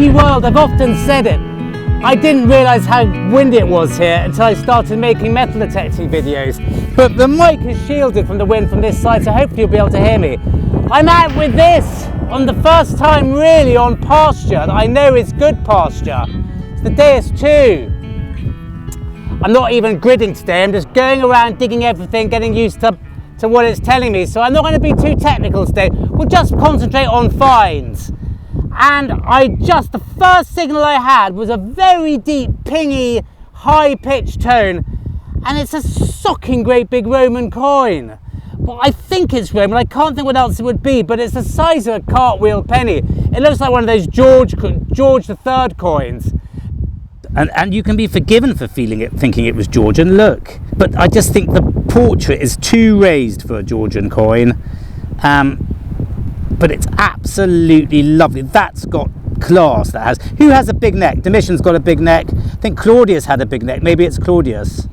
windy world. I've often said it. I didn't realise how windy it was here until I started making metal detecting videos. But the mic is shielded from the wind from this side, so hopefully you'll be able to hear me. I'm out with this on the first time really on pasture that I know is good pasture. It's the Deus II. I'm not even gridding today, I'm just going around digging everything, getting used to what it's telling me. So I'm not going to be too technical today. We'll just concentrate on finds. And the first signal I had was a very deep, pingy, high-pitched tone, and it's a socking great big Roman coin. Well, I think it's Roman, I can't think what else it would be, but it's the size of a cartwheel penny. It looks like one of those George III coins. And you can be forgiven for thinking it was Georgian, look. But I just think the portrait is too raised for a Georgian coin. But it's absolutely lovely. That's got class, that has. Who has a big neck? Domitian's got a big neck. I think Claudius had a big neck. Maybe it's Claudius.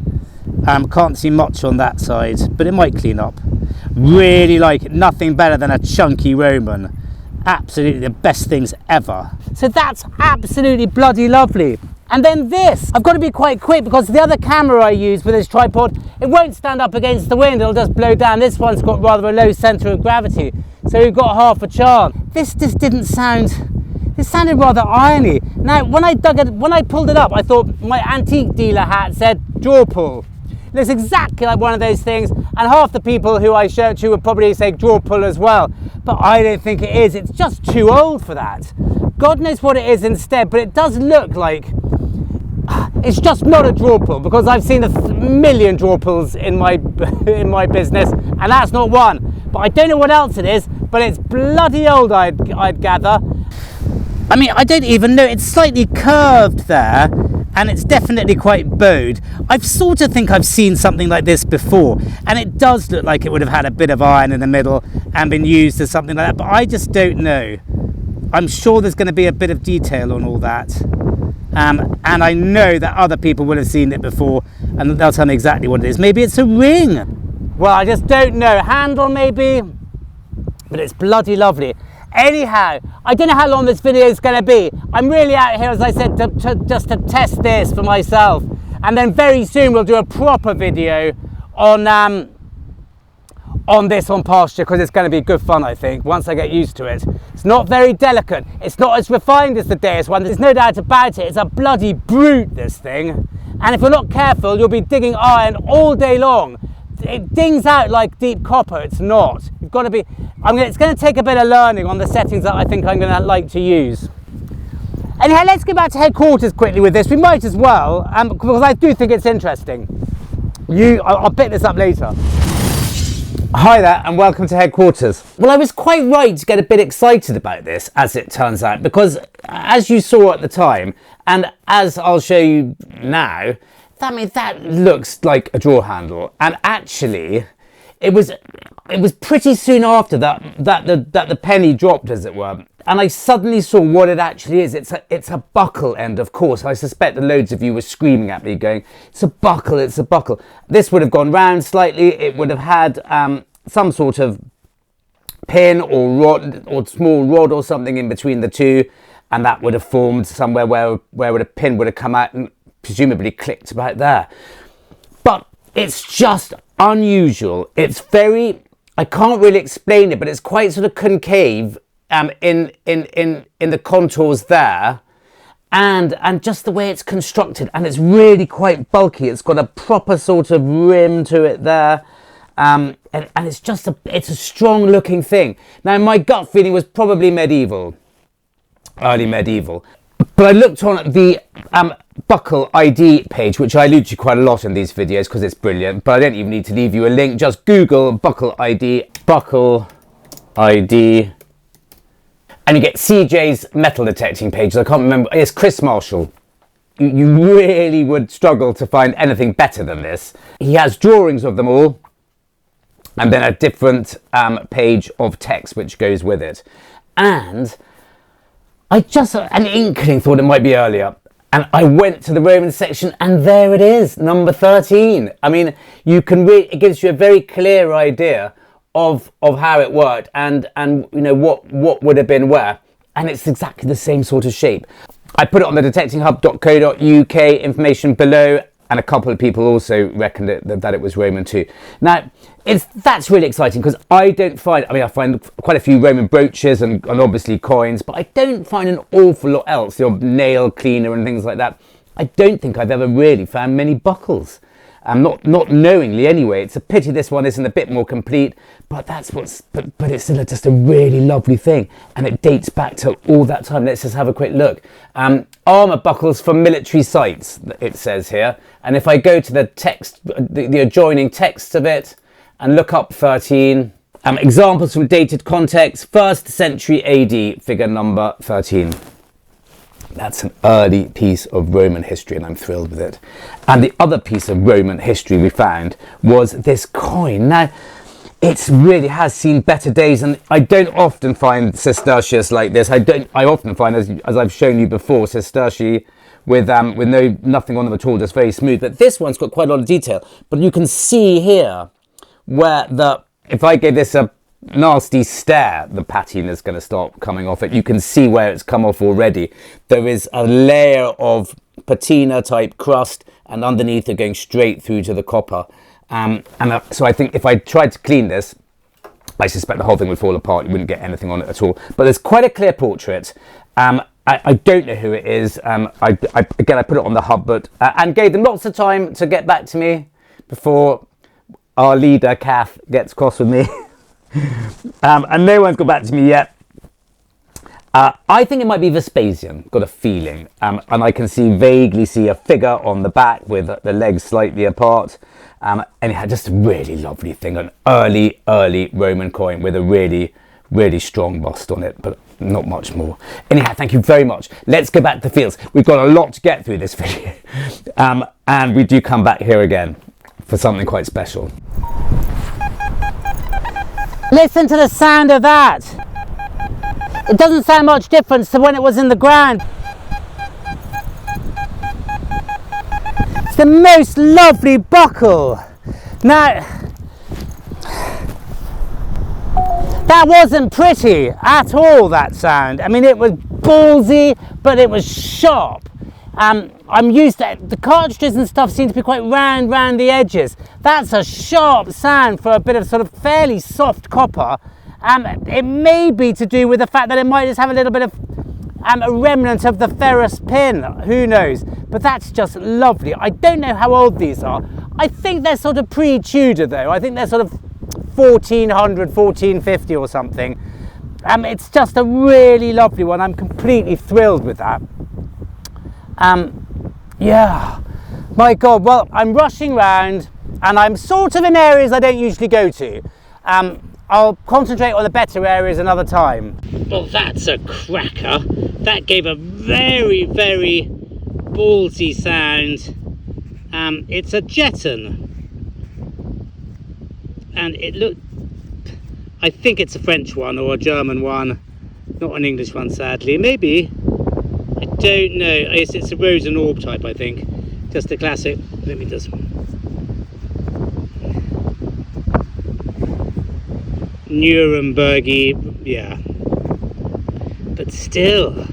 Can't see much on that side, but it might clean up. Really like it. Nothing better than a chunky Roman. Absolutely the best things ever. So that's absolutely bloody lovely. And then this, I've got to be quite quick because the other camera I use with this tripod, it won't stand up against the wind, it'll just blow down. This one's got rather a low centre of gravity, so we've got half a chance. This just didn't sound, it sounded rather irony. Now, when I pulled it up, I thought my antique dealer hat said draw pull. It looks exactly like one of those things, and half the people who I show it to would probably say draw pull as well, but I don't think it is. It's just too old for that. God knows what it is instead, but it does look like it's just not a draw pull, because I've seen a million draw pulls in my business, and that's not one. But I don't know what else it is, but it's bloody old, I'd gather. I mean, I don't even know. It's slightly curved there, and it's definitely quite bowed. I sort of think I've seen something like this before, and it does look like it would have had a bit of iron in the middle and been used as something like that, but I just don't know. I'm sure there's going to be a bit of detail on all that. And I know that other people will have seen it before and they'll tell me exactly what it is. Maybe it's a ring. Well, I just don't know. Handle maybe, but it's bloody lovely. Anyhow, I don't know how long this video is going to be. I'm really out here, as I said, just to test this for myself. And then very soon we'll do a proper video on this on pasture, because it's going to be good fun, I think, once I get used to it. It's not very delicate. It's not as refined as the Deus one. There's no doubt about it. It's a bloody brute, this thing. And if you're not careful, you'll be digging iron all day long. It dings out like deep copper. It's not. You've got to be... it's going to take a bit of learning on the settings that I think I'm going to like to use. Anyhow, let's go back to headquarters quickly with this. We might as well, because I do think it's interesting. I'll pick this up later. Hi there and welcome to headquarters. Well, I was quite right to get a bit excited about this, as it turns out, because as you saw at the time, and as I'll show you now, that looks like a draw handle. And actually, it was pretty soon after that the penny dropped, as it were, and I suddenly saw what it actually is. It's a buckle end, of course. I suspect that loads of you were screaming at me going, it's a buckle, it's a buckle. This would have gone round slightly. It would have had some sort of pin or rod or small rod or something in between the two, and that would have formed somewhere where a pin would have come out and presumably clicked about there. But it's just unusual. It's very, I can't really explain it, but it's quite sort of concave in the contours there, and just the way it's constructed, and it's really quite bulky. It's got a proper sort of rim to it there, and it's just it's a strong looking thing. Now my gut feeling was probably medieval, early medieval, but I looked on the buckle ID page, which I allude to quite a lot in these videos because it's brilliant, but I don't even need to leave you a link. Just Google buckle ID, and you get CJ's metal detecting pages. I can't remember, it's Chris Marshall. You really would struggle to find anything better than this. He has drawings of them all, and then a different page of text which goes with it. And I just, an inkling thought it might be earlier, and I went to the Roman section, and there it is, number 13. I mean, you can it gives you a very clear idea of how it worked, and you know what would have been where. and it's exactly the same sort of shape. I put it on the detectinghub.co.uk, information below, and a couple of people also reckoned that it was Roman too. Now, that's really exciting because I find quite a few Roman brooches and obviously coins, but I don't find an awful lot else, your nail cleaner and things like that. I don't think I've ever really found many buckles. Not knowingly anyway. It's a pity this one isn't a bit more complete, but but it's still just a really lovely thing, and it dates back to all that time. Let's just have a quick look. Armour buckles from military sites, it says here, and if I go to the text, the adjoining text of it, and look up 13, examples from dated context, 1st century AD, figure number 13. That's an early piece of Roman history, and I'm thrilled with it. And the other piece of Roman history we found was this coin. Now, it really has seen better days, and I don't often find sestertius like this. I often find, as I've shown you before, sestertii with nothing on them at all, just very smooth. But this one's got quite a lot of detail. But you can see here where if I gave this a nasty stare, the patina is going to start coming off it. You can see where it's come off already. There is a layer of patina type crust, and underneath it going straight through to the copper. So I think if I tried to clean this, I suspect the whole thing would fall apart. You wouldn't get anything on it at all. But there's quite a clear portrait. I don't know who it is. I put it on the hub, and gave them lots of time to get back to me before our leader Kath gets cross with me. And no one's got back to me yet. I think it might be Vespasian, got a feeling, and I can vaguely see a figure on the back with the legs slightly apart, and it had just a really lovely thing, an early Roman coin with a really strong bust on it, but not much more. Anyhow, thank you very much. Let's go back to the fields. We've got a lot to get through this video, and we do come back here again for something quite special. Listen to the sound of that. It doesn't sound much different to when it was in the ground. It's the most lovely buckle. Now, that wasn't pretty at all, that sound. I mean, it was ballsy, but it was sharp. I'm used to it. The cartridges and stuff seem to be quite round the edges. That's a sharp sound for a bit of sort of fairly soft copper. It may be to do with the fact that it might just have a little bit of a remnant of the ferrous pin. Who knows? But that's just lovely. I don't know how old these are. I think they're sort of pre-Tudor though. I think they're sort of 1400, 1450 or something. It's just a really lovely one. I'm completely thrilled with that. Yeah, my God, well, I'm rushing round and I'm sort of in areas I don't usually go to. I'll concentrate on the better areas another time. Well, that's a cracker. That gave a very ballsy sound. It's a jeton. And it looked, I think it's a French one or a German one, not an English one sadly, maybe. I don't know. It's a rose and orb type, I think. Just a classic. Let me just. Nurembergy, yeah. But still,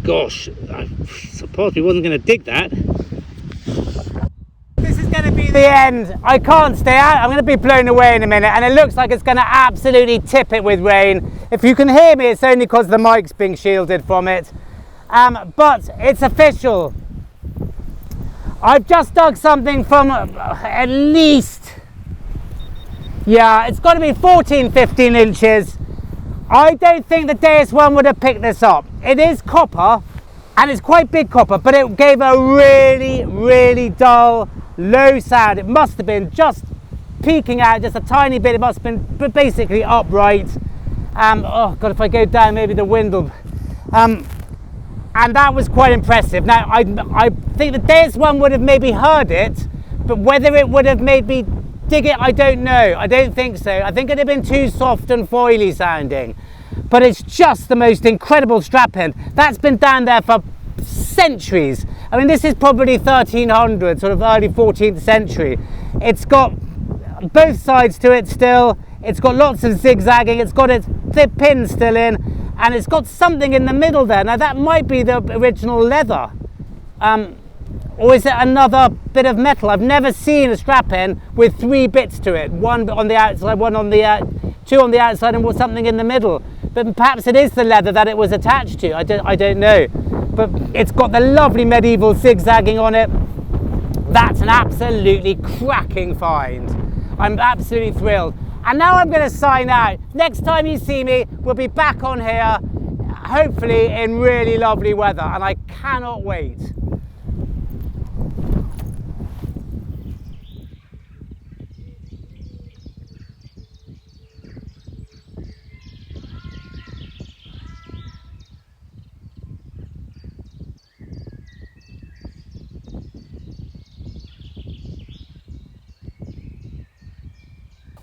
gosh, I possibly wasn't going to dig that. This is going to be the end. I can't stay out. I'm going to be blown away in a minute, and it looks like it's going to absolutely tip it with rain. If you can hear me, it's only because the mic's being shielded from it. But it's official. I've just dug something from at least, yeah, it's got to be 14-15 inches. I don't think the Deus I would have picked this up. It is copper, and it's quite big copper, but it gave a really dull, low sound. It must have been just peeking out just a tiny bit. It must have been basically upright. Oh God, if I go down, maybe the wind will. And that was quite impressive. Now, I think the Deus I would have maybe heard it, but whether it would have made me dig it, I don't know. I don't think so. I think it'd have been too soft and foily sounding. But it's just the most incredible strap end. That's been down there for centuries. I mean, this is probably 1300, sort of early 14th century. It's got both sides to it still. It's got lots of zigzagging. It's got its pin still in. and it's got something in the middle there. Now that might be the original leather, or is it another bit of metal? I've never seen a strap-in with 3 bits to it, one on the outside, one on the 2 on the outside, and something in the middle. But perhaps it is the leather that it was attached to. I don't know. But it's got the lovely medieval zigzagging on it. That's an absolutely cracking find. I'm absolutely thrilled. And now I'm going to sign out. Next time you see me, we'll be back on here, hopefully in really lovely weather, and I cannot wait.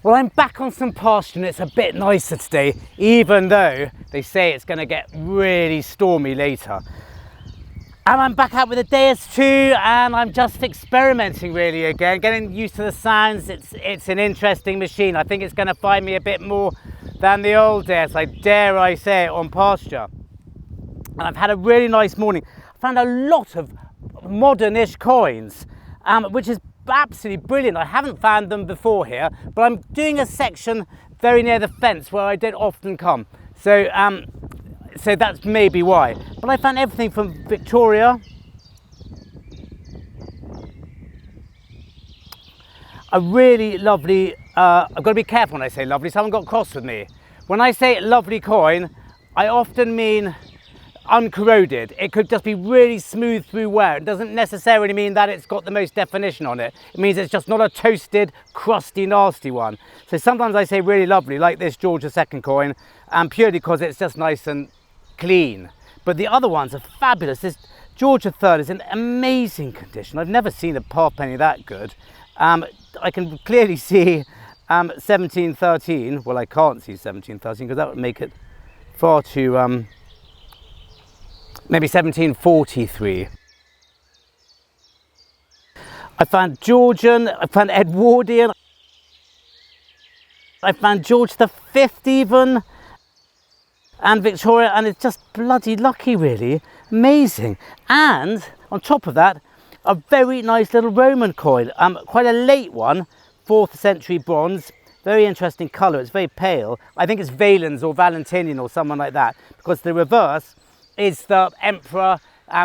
Well, I'm back on some pasture and it's a bit nicer today, even though they say it's going to get really stormy later. And I'm back out with a Deus II, and I'm just experimenting really again, getting used to the sounds. It's an interesting machine. I think it's going to find me a bit more than the old Deus, dare I say it, on pasture. And I've had a really nice morning. I found a lot of modern-ish coins, which is absolutely brilliant. I haven't found them before here, but I'm doing a section very near the fence where I don't often come, so so that's maybe why. But I found everything from Victoria, a really lovely, I've got to be careful when I say lovely, someone got cross with me. When I say lovely coin, I often mean uncorroded. It could just be really smooth through wear. It doesn't necessarily mean that it's got the most definition on it. It means it's just not a toasted, crusty, nasty one. So sometimes I say really lovely, like this George II coin, purely because it's just nice and clean. But the other ones are fabulous. This George III is in amazing condition. I've never seen a halfpenny that good. I can clearly see 1713. Well, I can't see 1713 because that would make it far too maybe 1743. I found Georgian, I found Edwardian, I found George V even, and Victoria, and it's just bloody lucky really, amazing. And on top of that, a very nice little Roman coin, quite a late one, 4th century bronze, very interesting colour, it's very pale. I think it's Valens or Valentinian or someone like that, because the reverse is the emperor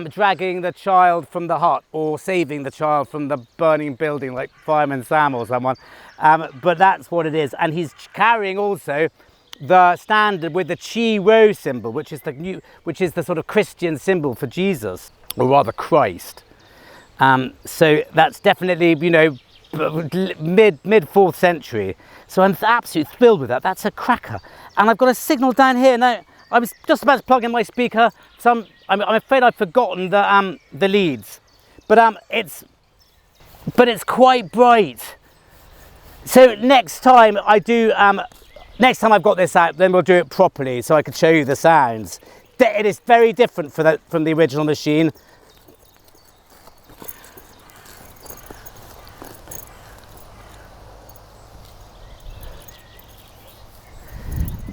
dragging the child from the hut, or saving the child from the burning building, like Fireman Sam or someone. But that's what it is. And he's carrying also the standard with the Chi Rho symbol, which is the sort of Christian symbol for Jesus, or rather Christ. So that's definitely, you know, mid 4th century. So I'm absolutely thrilled with that. That's a cracker. And I've got a signal down here now. I was just about to plug in my speaker. I'm afraid I've forgotten the leads, but it's quite bright. So next time I've got this out, then we'll do it properly, so I can show you the sounds. It is very different from the original machine.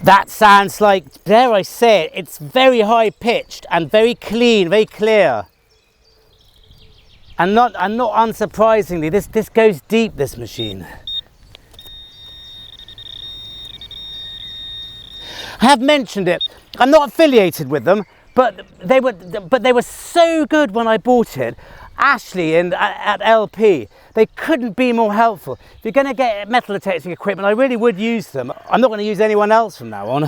That sounds like, dare I say it, it's very high pitched and very clean, very clear. And not unsurprisingly, this goes deep, this machine. I have mentioned it, I'm not affiliated with them, but they were so good when I bought it. Ashley at LP, they couldn't be more helpful. If you're going to get metal detecting equipment, I really would use them. I'm not going to use anyone else from now on.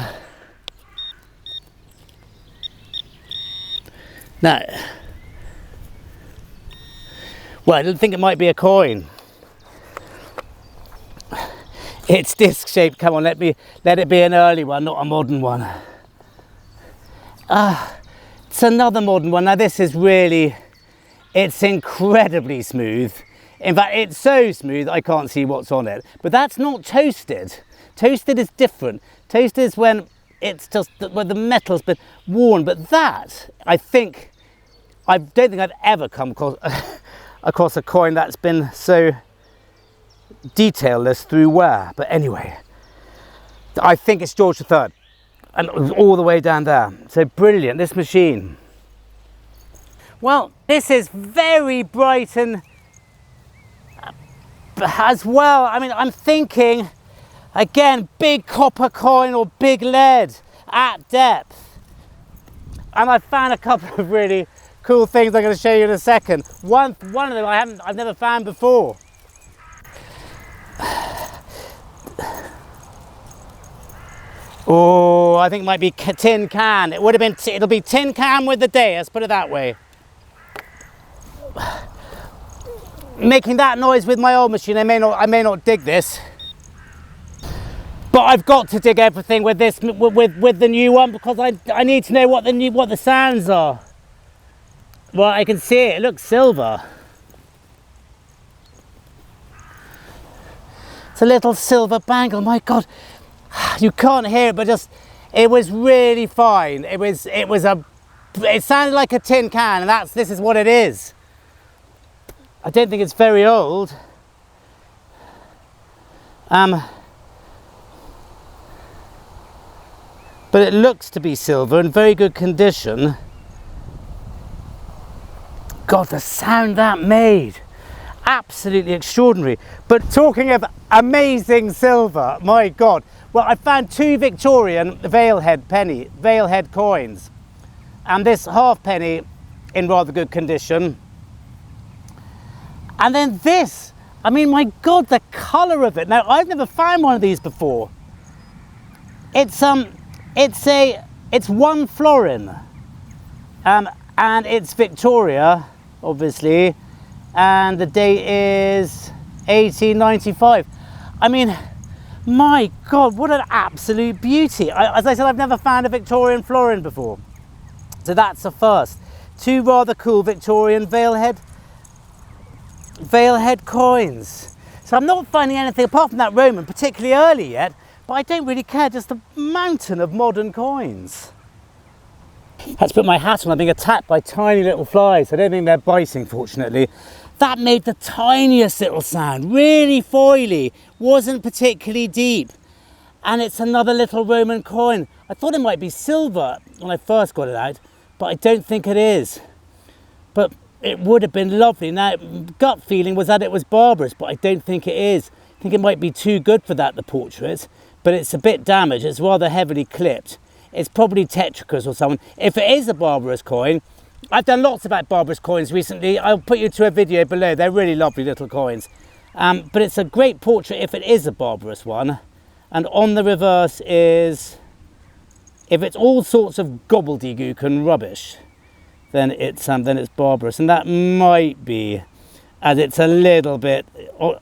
Now, well, I don't think it might be a coin. It's disc shaped. Come on, let it be an early one, not a modern one. It's another modern one. Now this is really, it's incredibly smooth. In fact, it's so smooth I can't see what's on it. But that's not toasted. Toasted is different. Toasted is when it's just when the metal's been worn. But that, I don't think I've ever come across a coin that's been so detailless through wear. But anyway, I think it's George III. and all the way down there. So brilliant, this machine. Well, this is very bright and as well. I mean, I'm thinking, again, big copper coin or big lead at depth. And I found a couple of really cool things I'm going to show you in a second. One of them I've never found before. Oh, I think it might be tin can. It would have been, it'll be tin can with the Deus, put it that way. Making that noise with my old machine, I may not dig this. But I've got to dig everything with this, with the new one, because I need to know what the sounds are. Well, I can see it looks silver. It's a little silver bangle, my God. You can't hear it, but just, it was really fine. It sounded like a tin can, and this is what it is. I don't think it's very old. But it looks to be silver in very good condition. God, the sound that made. Absolutely extraordinary. But talking of amazing silver, my God. Well, I found 2 Victorian Valehead coins. And this halfpenny in rather good condition. And then this, I mean, my God, the colour of it. Now, I've never found one of these before. It's 1 florin. And it's Victoria, obviously. And the date is 1895. I mean, my God, what an absolute beauty. As I said, I've never found a Victorian florin before. So that's a first. 2 rather cool Victorian Valehead coins. So I'm not finding anything apart from that Roman particularly early yet, but I don't really care, just a mountain of modern coins. I had to put my hat on. I'm being attacked by tiny little flies. I don't think they're biting, fortunately. That made the tiniest little sound, really foily, wasn't particularly deep. And it's another little Roman coin. I thought it might be silver when I first got it out, but I don't think it is. But it would have been lovely. Now, gut feeling was that it was barbarous, but I don't think it is. I think it might be too good for that, the portrait, but it's a bit damaged. It's rather heavily clipped. It's probably Tetricus or something. If it is a barbarous coin, I've done lots about barbarous coins recently. I'll put you to a video below. They're really lovely little coins. But it's a great portrait if it is a barbarous one. And on the reverse is, if it's all sorts of gobbledygook and rubbish, then it's barbarous. And that might be, as it's a little bit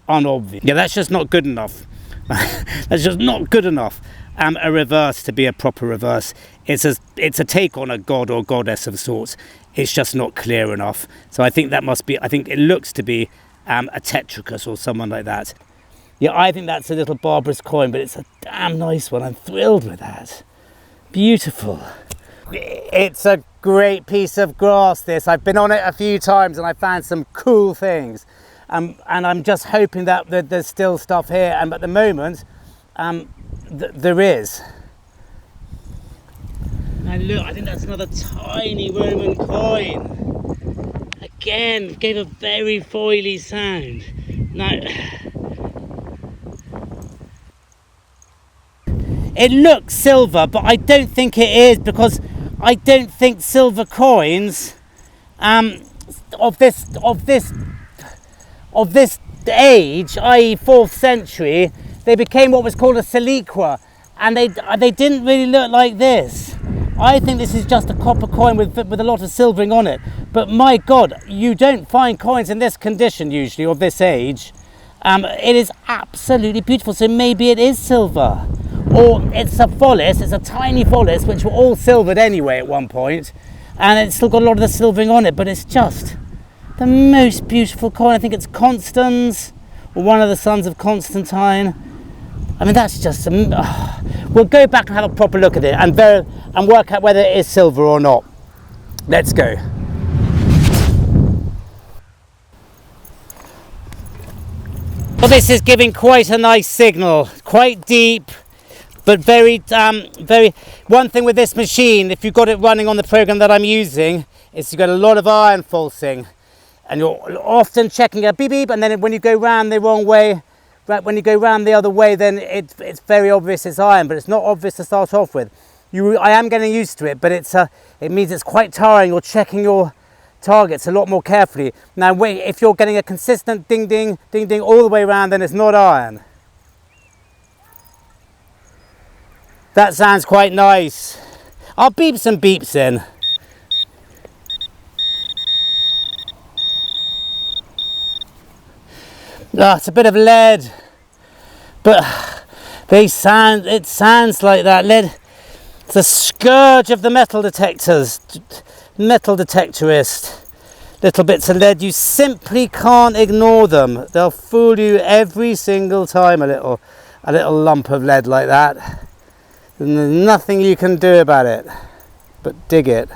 unobvious. Yeah, that's just not good enough. That's just not good enough. A reverse to be a proper reverse. It's a take on a god or goddess of sorts. It's just not clear enough. So I think that must be, I think it looks to be a Tetricus or someone like that. Yeah, I think that's a little barbarous coin, but it's a damn nice one. I'm thrilled with that. Beautiful. It's a great piece of grass, this. I've been on it a few times and I found some cool things. And I'm just hoping that there's still stuff here. And at the moment, there is. Now look, I think that's another tiny Roman coin. Again, gave a very foily sound. Now, it looks silver, but I don't think it is, because I don't think silver coins of this age, i.e. 4th century, they became what was called a siliqua, and they didn't really look like this. I think this is just a copper coin with a lot of silvering on it. But my God, you don't find coins in this condition usually, of this age. It is absolutely beautiful. So maybe it is silver, or it's a follis. It's a tiny follis which were all silvered anyway at one point, and it's still got a lot of the silvering on it. But it's just the most beautiful coin. I think it's Constans, or one of the sons of Constantine. I mean, that's just we'll go back and have a proper look at it and work out whether it is silver or not. Let's go. Well, this is giving quite a nice signal, quite deep, But one thing with this machine, if you've got it running on the program that I'm using, is you've got a lot of iron falsing, and you're often checking a beep beep, and then when you go round the wrong way, right, when you go round the other way, then it's very obvious it's iron, but it's not obvious to start off with. I am getting used to it, but it means it's quite tiring. You're checking your targets a lot more carefully. Now if you're getting a consistent ding ding ding ding all the way around, then it's not iron. That sounds quite nice. I'll beep some beeps in. It's a bit of lead, but it sounds like that. Lead, it's a scourge of the metal detectors, metal detectorist. Little bits of lead, you simply can't ignore them. They'll fool you every single time, a little lump of lead like that. And there's nothing you can do about it but dig it.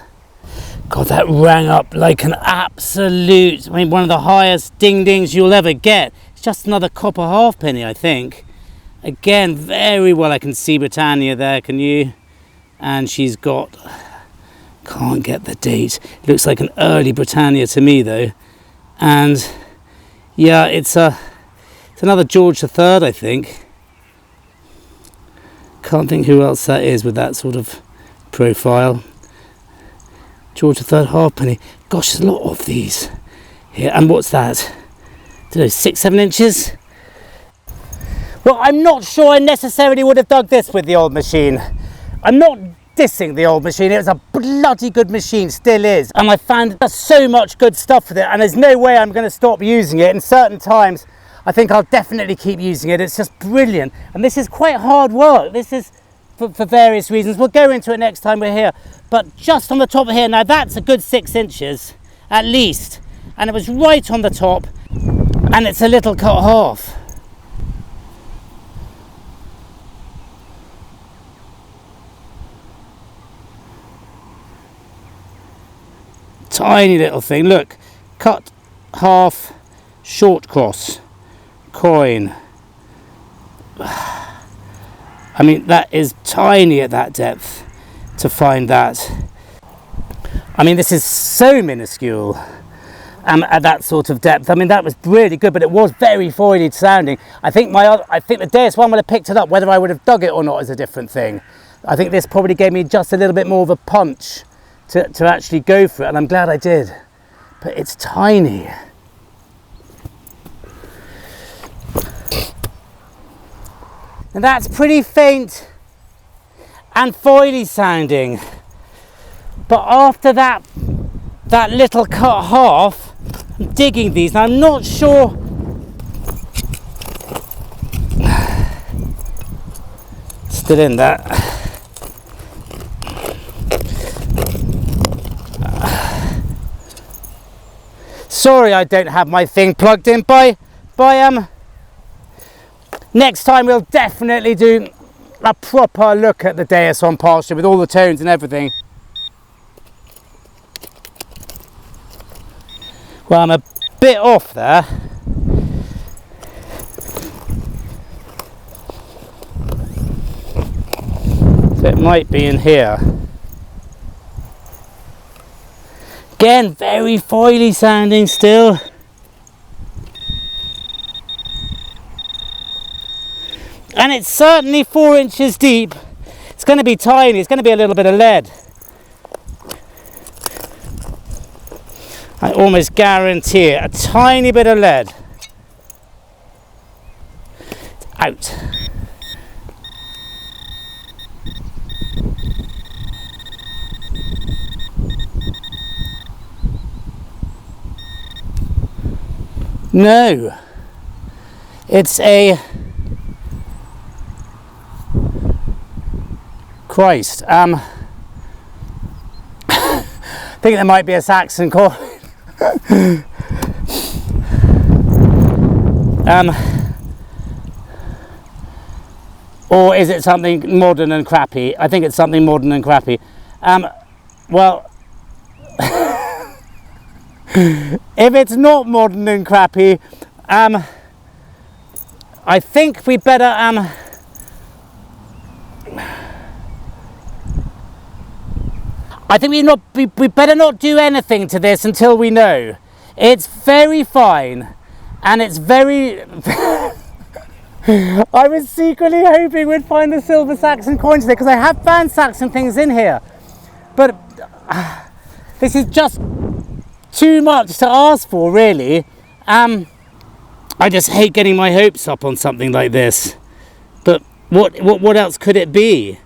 God, that rang up like an absolute, one of the highest ding dings you'll ever get. It's just another copper halfpenny, I think. Again, very well I can see Britannia there, can you? And she's got, can't get the date. It looks like an early Britannia to me though. And yeah, it's another George III, I think. Can't think who else that is with that sort of profile. George III halfpenny. Gosh, there's a lot of these here. And what's that? I don't know, 6-7 inches? Well, I'm not sure I necessarily would have dug this with the old machine. I'm not dissing the old machine. It was a bloody good machine, still is. And I found so much good stuff with it, and there's no way I'm going to stop using it. In certain times, I think I'll definitely keep using it. It's just brilliant. And this is quite hard work. This is for various reasons. We'll go into it next time we're here. But just on the top of here, now that's a good 6 inches, at least. And it was right on the top. And it's a little cut half. Tiny little thing. Look, cut half, short cross. Coin. I mean, that is tiny at that depth to find that. I mean, this is so minuscule at that sort of depth. I mean, that was really good, but it was very foily sounding. I think the Deus I would have picked it up. Whether I would have dug it or not is a different thing. I think this probably gave me just a little bit more of a punch to actually go for it, and I'm glad I did. But it's tiny. And that's pretty faint and foily sounding. But after that little cut half, I'm digging these. Now I'm not sure. Still in that. Sorry I don't have my thing plugged in by next time we'll definitely do a proper look at the Deus on Pasture with all the tones and everything. Well, I'm a bit off there. So it might be in here. Again, very foily sounding still. And it's certainly 4 inches deep. It's going to be tiny. It's going to be a little bit of lead. I almost guarantee it. A tiny bit of lead. It's out. No. It's a... Christ, I think there might be a Saxon coin. Or is it something modern and crappy? I think it's something modern and crappy. Well, if it's not modern and crappy, I think we better I think we better not do anything to this until we know. It's very fine, and it's very... I was secretly hoping we'd find the silver Saxon coin today, because I have found Saxon things in here. But this is just too much to ask for, really. I just hate getting my hopes up on something like this. But what else could it be?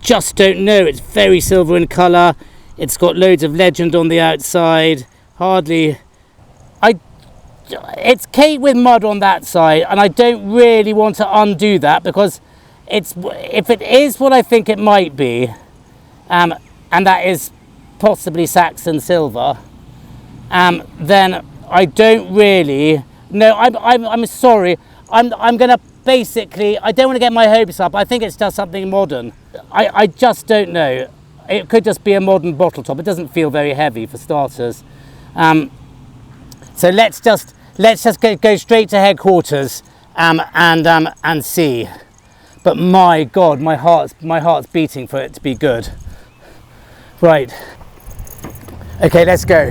Just don't know. It's very silver in colour. It's got loads of legend on the outside. Hardly... It's caked with mud on that side, and I don't really want to undo that, because if it is what I think it might be, and that is possibly Saxon silver, then I don't really... No, I'm sorry. I'm going to basically... I don't want to get my hopes up. I think it's just something modern. I just don't know. It could just be a modern bottle top. It doesn't feel very heavy, for starters. So let's just go straight to headquarters and see. But my God, my heart's beating for it to be good. Right. Okay, let's go.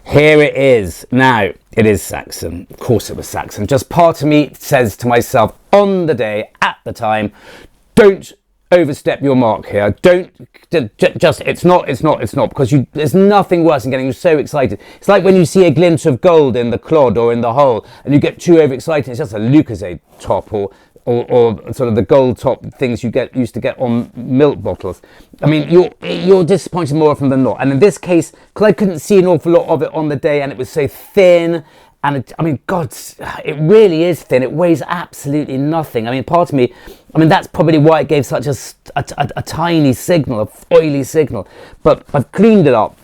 Here it is. Now, it is Saxon. Of course it was Saxon. Just part of me says to myself on the day, at the time, don't overstep your mark here. Don't just, it's not, because there's nothing worse than getting so excited. It's like when you see a glint of gold in the clod or in the hole and you get too overexcited. It's just a Lucozade top or sort of the gold top things you used to get on milk bottles. I mean, you're disappointed more often than not. And in this case, because I couldn't see an awful lot of it on the day, and it was so thin, and I mean, God, it really is thin. It weighs absolutely nothing. I mean, part of me, that's probably why it gave such a tiny signal, a oily signal. But I've cleaned it up,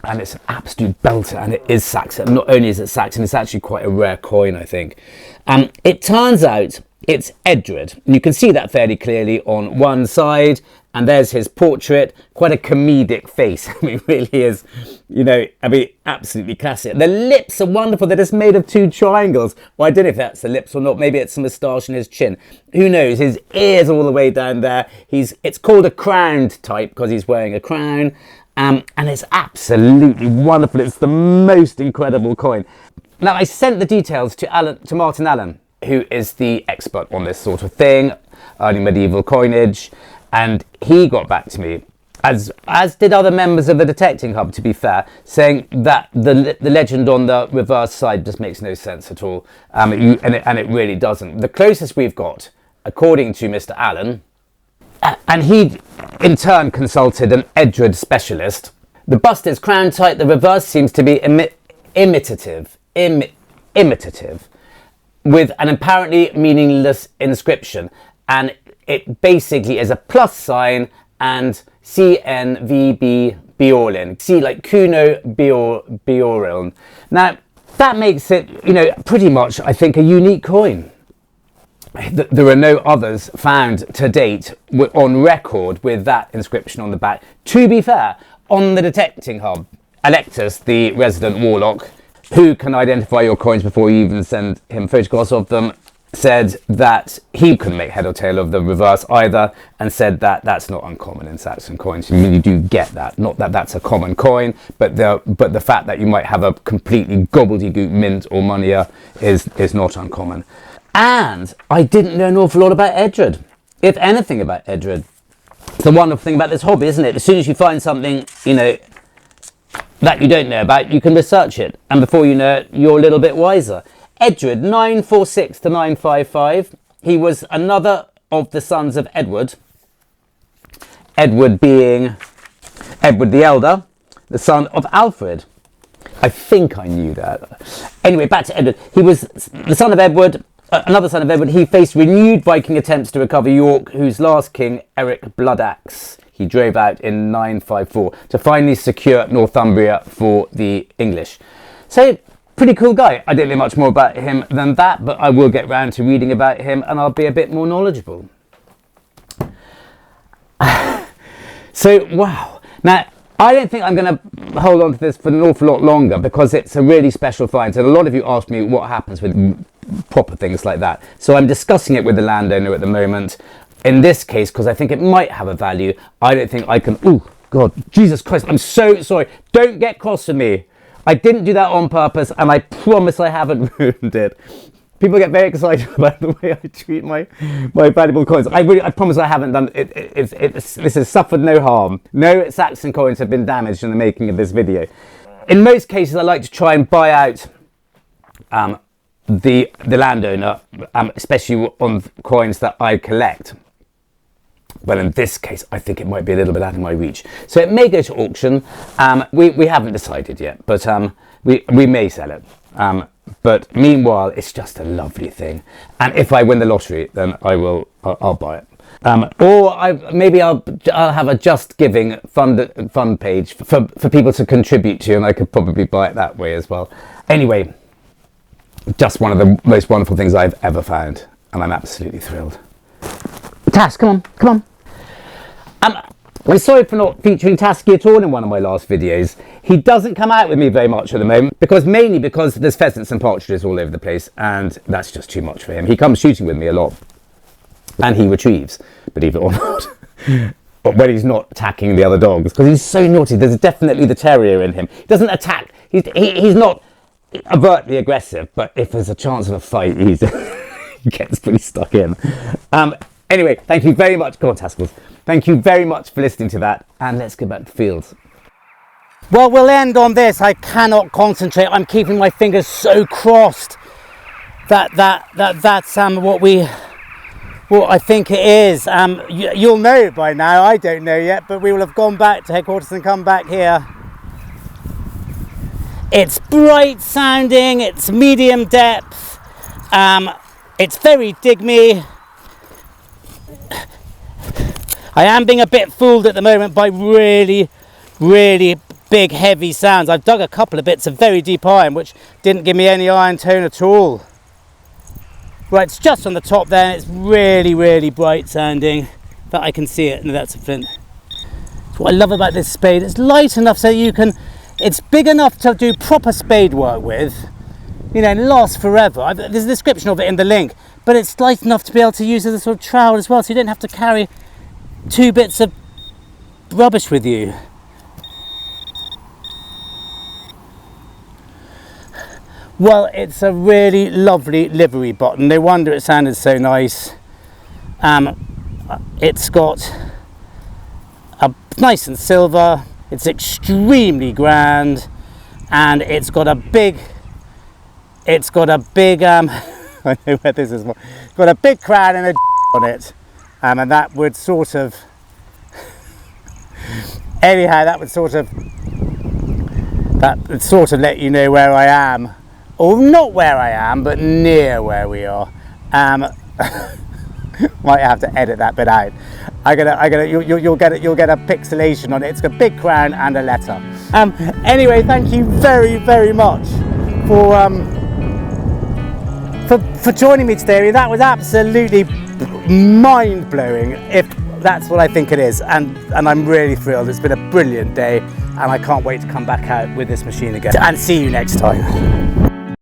and it's an absolute belter, and it is Saxon. Not only is it Saxon, it's actually quite a rare coin, I think. It turns out it's Edred, and you can see that fairly clearly on one side, and there's his portrait. Quite a comedic face. I mean, really is, absolutely classic. The lips are wonderful. They're just made of two triangles. Well, I don't know if that's the lips or not. Maybe it's a moustache and his chin. Who knows? His ears all the way down there. It's called a crowned type because he's wearing a crown. And it's absolutely wonderful. It's the most incredible coin. Now, I sent the details to Martin Allen, who is the expert on this sort of thing, early medieval coinage, and he got back to me, as did other members of the Detecting Hub, to be fair, saying that the legend on the reverse side just makes no sense at all, and it really doesn't. The closest we've got, according to Mr. Allen, and he in turn consulted an Edred specialist, the bust is crown tight, the reverse seems to be imitative, with an apparently meaningless inscription, and it basically is a plus sign and CNVB Bjorlin. See, like Kuno Bjorlin. Now, that makes it, pretty much, I think, a unique coin. There are no others found to date on record with that inscription on the back. To be fair, on the Detecting Hub, Electus, the resident warlock, who can identify your coins before you even send him photographs of them, said that he couldn't make head or tail of the reverse either, and said that that's not uncommon in Saxon coins. You really do get that. Not that that's a common coin, but the fact that you might have a completely gobbledygook mint or moneyer is not uncommon. And I didn't know an awful lot about Edred, if anything about Edred. It's the wonderful thing about this hobby, isn't it? As soon as you find something, that you don't know about, you can research it, and before you know it, you're a little bit wiser. Edred, 946 to 955. He was another of the sons of Edward. Edward being Edward the Elder, the son of Alfred. I think I knew that. Anyway, back to Edward. He was the son of Edward, another son of Edward. He faced renewed Viking attempts to recover York, whose last king, Eric Bloodaxe, he drove out in 954 to finally secure Northumbria for the English. So, pretty cool guy. I don't know much more about him than that, but I will get round to reading about him and I'll be a bit more knowledgeable. So, wow. Now, I don't think I'm going to hold on to this for an awful lot longer because it's a really special find. And a lot of you asked me what happens with proper things like that. So I'm discussing it with the landowner at the moment. in this case, because I think it might have a value, I don't think I can, oh God, Jesus Christ, I'm so sorry. Don't get cross with me. I didn't do that on purpose, and I promise I haven't ruined it. People get very excited about the way I treat my valuable coins. I promise I haven't done it. This has suffered no harm. No Saxon coins have been damaged in the making of this video. In most cases, I like to try and buy out the landowner, especially on coins that I collect. But in this case, I think it might be a little bit out of my reach. So it may go to auction. We haven't decided yet, but we may sell it. But meanwhile, it's just a lovely thing. And if I win the lottery, then I'll buy it. Or maybe I'll have a Just Giving fund page for people to contribute to, and I could probably buy it that way as well. Anyway, just one of the most wonderful things I've ever found, and I'm absolutely thrilled. Task, come on, come on. I'm sorry for not featuring Tasky at all in one of my last videos. He doesn't come out with me very much at the moment, mainly because there's pheasants and partridges all over the place, and that's just too much for him. He comes shooting with me a lot, and he retrieves, believe it or not, but when he's not attacking the other dogs, because he's so naughty. There's definitely the terrier in him. He doesn't attack. He's not overtly aggressive, but if there's a chance of a fight, he gets pretty stuck in. Anyway, thank you very much. Come on, Taskles. Thank you very much for listening to that, and let's go back to the fields. Well, we'll end on this. I cannot concentrate. I'm keeping my fingers so crossed that's what I think it is. You'll know by now. I don't know yet, but we will have gone back to headquarters and come back here. It's bright sounding. It's medium depth. It's very digmy. I am being a bit fooled at the moment by really, really big, heavy sounds. I've dug a couple of bits of very deep iron, which didn't give me any iron tone at all. Right, it's just on the top there, and it's really, really bright sounding. But I can see it. No, that's a flint. That's what I love about this spade. It's light enough so you can, it's big enough to do proper spade work with. You know, and lasts forever. There's a description of it in the link. But it's light enough to be able to use as a sort of trowel as well, so you don't have to carry 2 bits of rubbish with you. Well, it's a really lovely livery button. No wonder it sounded so nice. It's got a nice and silver. It's extremely grand, and it's got a big. I know where this is. It's got a big crown and a on it. And that would sort of, anyhow, that would sort of let you know where I am, or not where I am, but near where we are. Might have to edit that bit out. You'll get a pixelation on it. It's got a big crown and a letter. Anyway, thank you very, very much for joining me today. That was absolutely mind-blowing, if that's what I think it is, and I'm really thrilled. It's been a brilliant day, and I can't wait to come back out with this machine again and see you next time.